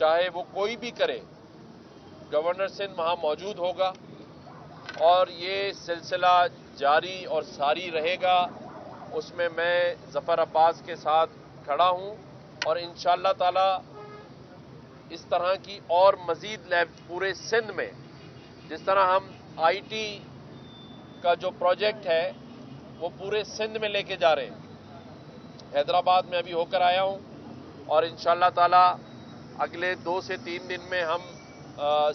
चाहे वो कोई भी करे, गवर्नर सिंध वहाँ मौजूद होगा और ये सिलसिला जारी और सारी रहेगा। उसमें मैं ज़फ़र अब्बास के साथ खड़ा हूँ और इंशाअल्लाह ताला इस तरह की और मज़ीद लैब पूरे सिंध में, जिस तरह हम आईटी का जो प्रोजेक्ट है वो पूरे सिंध में लेके जा रहे हैं। हैदराबाद में अभी होकर आया हूँ और इंशाअल्लाह ताला अगले 2 से 3 दिन में हम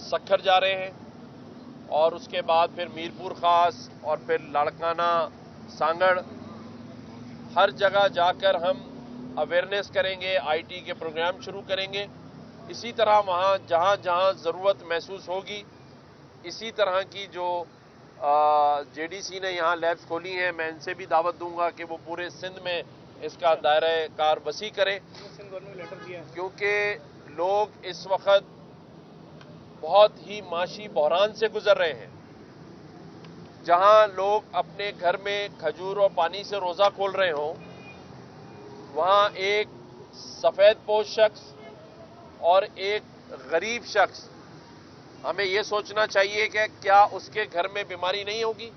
सक्खर जा रहे हैं और उसके बाद फिर मीरपुर खास और फिर लाड़काना, सांगड़, हर जगह जाकर हम अवेयरनेस करेंगे, आईटी के प्रोग्राम शुरू करेंगे। इसी तरह वहाँ जहाँ जहाँ ज़रूरत महसूस होगी, इसी तरह की जो जेडीसी ने यहाँ लैब्स खोली हैं, मैं इनसे भी दावत दूंगा कि वो पूरे सिंध में इसका दायरा कार वसी करें, क्योंकि लोग इस वक्त बहुत ही माशी बहरान से गुजर रहे हैं। जहां लोग अपने घर में खजूर और पानी से रोज़ा खोल रहे हों, वहां एक सफ़ेद पोश शख्स और एक गरीब शख्स, हमें ये सोचना चाहिए कि क्या उसके घर में बीमारी नहीं होगी।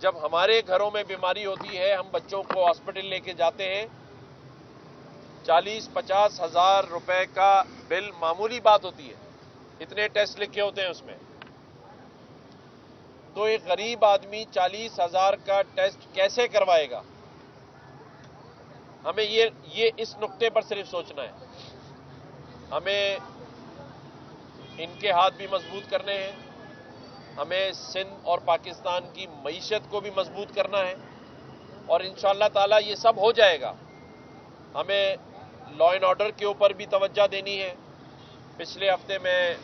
जब हमारे घरों में बीमारी होती है, हम बच्चों को हॉस्पिटल लेके जाते हैं, 40-50 हज़ार रुपए का बिल मामूली बात होती है, इतने टेस्ट लिखे होते हैं उसमें। तो एक गरीब आदमी 40,000 का टेस्ट कैसे करवाएगा? हमें ये इस नुक्ते पर सिर्फ सोचना है। हमें इनके हाथ भी मजबूत करने हैं, हमें सिंध और पाकिस्तान की मईशत को भी मजबूत करना है और इंशाअल्लाह ताला ये सब हो जाएगा। हमें लॉ एंड ऑर्डर के ऊपर भी तवज्जो देनी है। पिछले हफ्ते मैं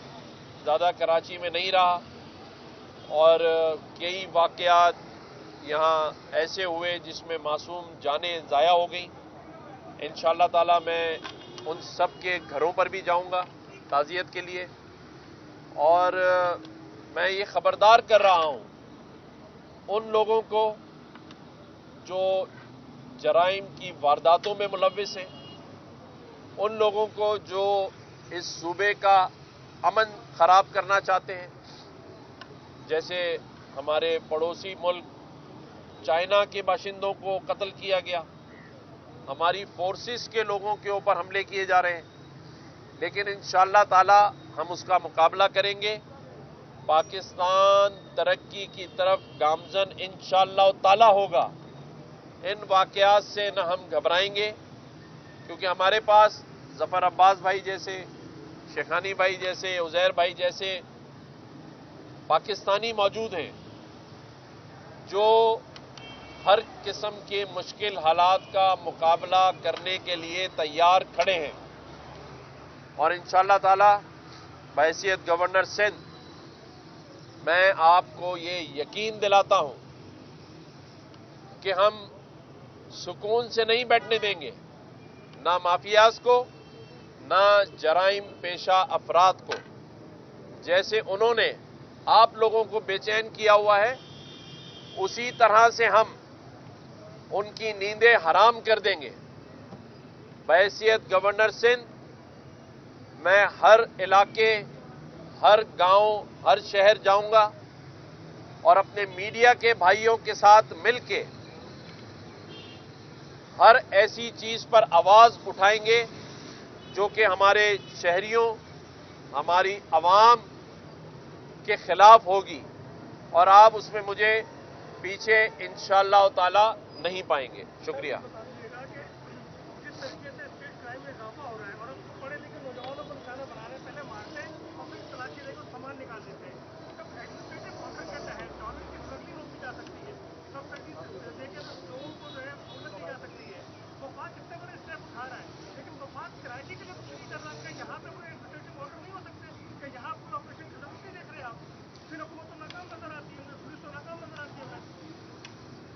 ज़्यादा कराची में नहीं रहा और कई वाक़यात यहाँ ऐसे हुए जिसमें मासूम जानें ज़ाया हो गई। इंशाअल्लाह ताला मैं उन सब के घरों पर भी जाऊँगा ताज़ियत के लिए और मैं ये ख़बरदार कर रहा हूँ उन लोगों को जो जराइम की वारदातों में मुलव्विस हैं, उन लोगों को जो इस सूबे का अमन ख़राब करना चाहते हैं। जैसे हमारे पड़ोसी मुल्क चाइना के बाशिंदों को कत्ल किया गया, हमारी फोर्सेस के लोगों के ऊपर हमले किए जा रहे हैं, लेकिन इंशाअल्लाह ताला हम उसका मुकाबला करेंगे। पाकिस्तान तरक्की की तरफ गामजन इंशाअल्लाह ताला होगा। इन वाक़यात से न हम घबराएंगे, क्योंकि हमारे पास ज़फ़र अब्बास भाई जैसे, शेखानी भाई जैसे, उज़ैर भाई जैसे पाकिस्तानी मौजूद हैं जो हर किस्म के मुश्किल हालात का मुकाबला करने के लिए तैयार खड़े हैं। और इंशाअल्लाह ताला बहैसियत गवर्नर सिंध मैं आपको ये यकीन दिलाता हूं कि हम सुकून से नहीं बैठने देंगे, ना माफियाज को, ना जराइम पेशा अफराद को। जैसे उन्होंने आप लोगों को बेचैन किया हुआ है, उसी तरह से हम उनकी नींदें हराम कर देंगे। बहैसियत गवर्नर सिंध मैं हर इलाके, हर गांव, हर शहर जाऊंगा और अपने मीडिया के भाइयों के साथ मिलके हर ऐसी चीज पर आवाज उठाएंगे जो कि हमारे शहरियों, हमारी आवाम के खिलाफ होगी, और आप उसमें मुझे पीछे इंशाअल्लाह ताला नहीं पाएंगे। शुक्रिया।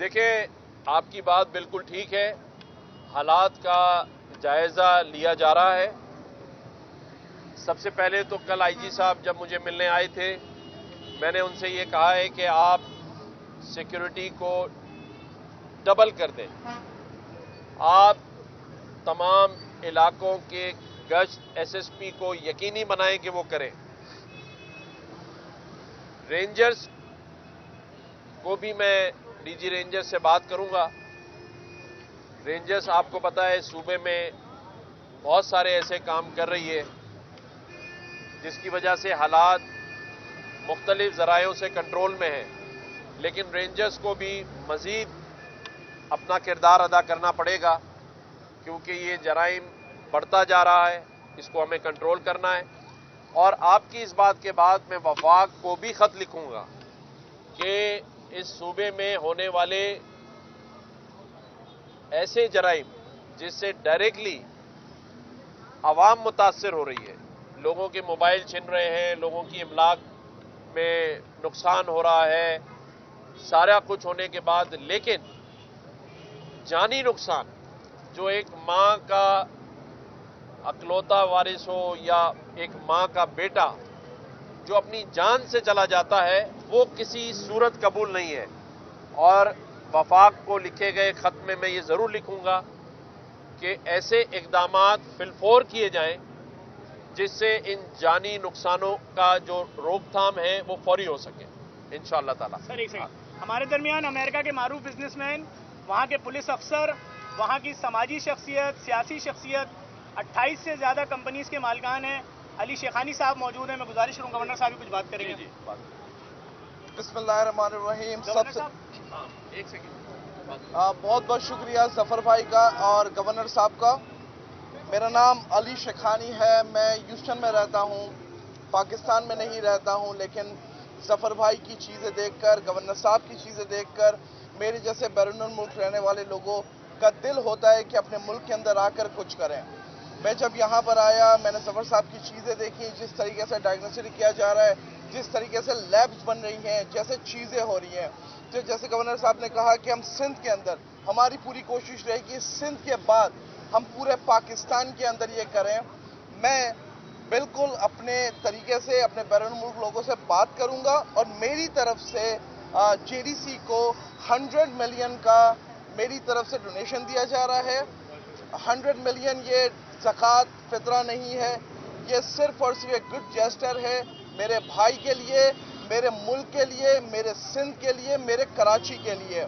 देखिए, आपकी बात बिल्कुल ठीक है, हालात का जायजा लिया जा रहा है। सबसे पहले तो कल आईजी साहब जब मुझे मिलने आए थे, मैंने उनसे ये कहा है कि आप सिक्योरिटी को डबल कर दें। आप तमाम इलाकों के गश्त एसएसपी को यकीनी बनाएं कि वो करें। रेंजर्स को भी मैं डीजी रेंजर्स से बात करूंगा। रेंजर्स आपको पता है सूबे में बहुत सारे ऐसे काम कर रही है जिसकी वजह से हालात मुख्तलिफ ज़रायों से कंट्रोल में हैं, लेकिन रेंजर्स को भी मज़ीद अपना किरदार अदा करना पड़ेगा क्योंकि ये जराइम बढ़ता जा रहा है, इसको हमें कंट्रोल करना है। और आपकी इस बात के बाद मैं वफाक को भी ख़त लिखूंगा कि इस सूबे में होने वाले ऐसे जराइम जिससे डायरेक्टली आवाम मुतासर हो रही है, लोगों के मोबाइल छिन रहे हैं, लोगों की इमलाक में नुकसान हो रहा है, सारा कुछ होने के बाद लेकिन जानी नुकसान जो एक मां का अकलौता वारिस हो या एक मां का बेटा जो अपनी जान से चला जाता है, वो किसी सूरत कबूल नहीं है। और वफाक को लिखे गए खत में मैं ये जरूर लिखूंगा कि ऐसे इकदामात फिलफौर किए जाएं जिससे इन जानी नुकसानों का जो रोकथाम है वो फौरी हो सके इंशाअल्लाह ताला। सर एक सेकंड, हमारे दरमियान अमेरिका के मारूफ बिजनेसमैन, वहाँ के पुलिस अफसर, वहाँ की समाजी शख्सियत, सियासी शख्सियत, 28 से ज़्यादा कंपनीज के मालिकान हैं। अली शेखानी साहब मौजूद हैं। मैं गुजारिश करूँगा गवर्नर साहब भी कुछ बात करेंगे। जी बिस्मिल्लाहिर्रहमानिर्रहीम। सबसे एक सेकंड बहुत बहुत शुक्रिया जफर भाई का और गवर्नर साहब का। मेरा नाम अली शेखानी है, मैं ह्यूस्टन में रहता हूँ, पाकिस्तान में नहीं रहता हूँ, लेकिन जफर भाई की चीज़ें देखकर, गवर्नर साहब की चीज़ें देखकर मेरे जैसे बैरून मुल्क रहने वाले लोगों का दिल होता है कि अपने मुल्क के अंदर आकर कुछ करें। मैं जब यहाँ पर आया, मैंने जफर साहब की चीज़ें देखी, जिस तरीके से डायग्नोस्टिक किया जा रहा है, जिस तरीके से लैब्स बन रही हैं, जैसे चीज़ें हो रही हैं, तो जैसे गवर्नर साहब ने कहा कि हम सिंध के अंदर, हमारी पूरी कोशिश रहेगी सिंध के बाद हम पूरे पाकिस्तान के अंदर ये करें। मैं बिल्कुल अपने तरीके से अपने बैरून मुल्क लोगों से बात करूंगा और मेरी तरफ से जेडीसी को 100 मिलियन का मेरी तरफ से डोनेशन दिया जा रहा है। 100 मिलियन ये ज़कात फितरा नहीं है, ये सिर्फ और सिर्फ एक गुड जेस्टर है मेरे भाई के लिए, मेरे मुल्क के लिए, मेरे सिंध के लिए, मेरे कराची के लिए।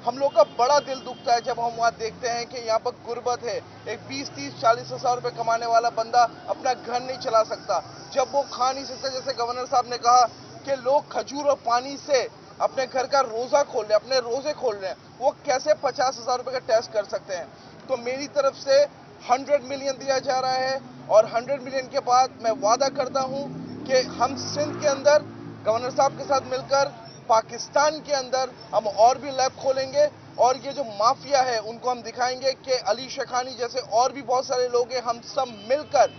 हम लोग का बड़ा दिल दुखता है जब हम वहाँ देखते हैं कि यहाँ पर गुर्बत है, एक 20-30-40 हज़ार रुपये कमाने वाला बंदा अपना घर नहीं चला सकता, जब वो खा नहीं सकता। जैसे गवर्नर साहब ने कहा कि लोग खजूर और पानी से अपने घर का रोज़ा खोल रहे हैं, अपने रोज़े खोल रहे हैं, वो कैसे 50 हज़ार रुपये का टेस्ट कर सकते हैं। तो मेरी तरफ से 100 मिलियन दिया जा रहा है और 100 मिलियन के बाद मैं वादा करता हूँ कि हम सिंध के अंदर गवर्नर साहब के साथ मिलकर पाकिस्तान के अंदर हम और भी लैब खोलेंगे और ये जो माफिया है उनको हम दिखाएंगे कि अली शेखानी जैसे और भी बहुत सारे लोग हैं, हम सब मिलकर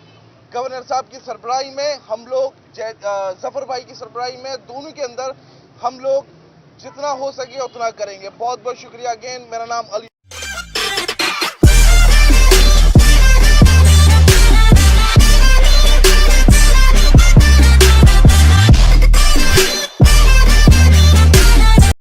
गवर्नर साहब की सरबराही में, हम लोग जफर भाई की सरबराही में, दोनों के अंदर हम लोग जितना हो सके उतना करेंगे। बहुत बहुत शुक्रिया अगेन। मेरा नाम अली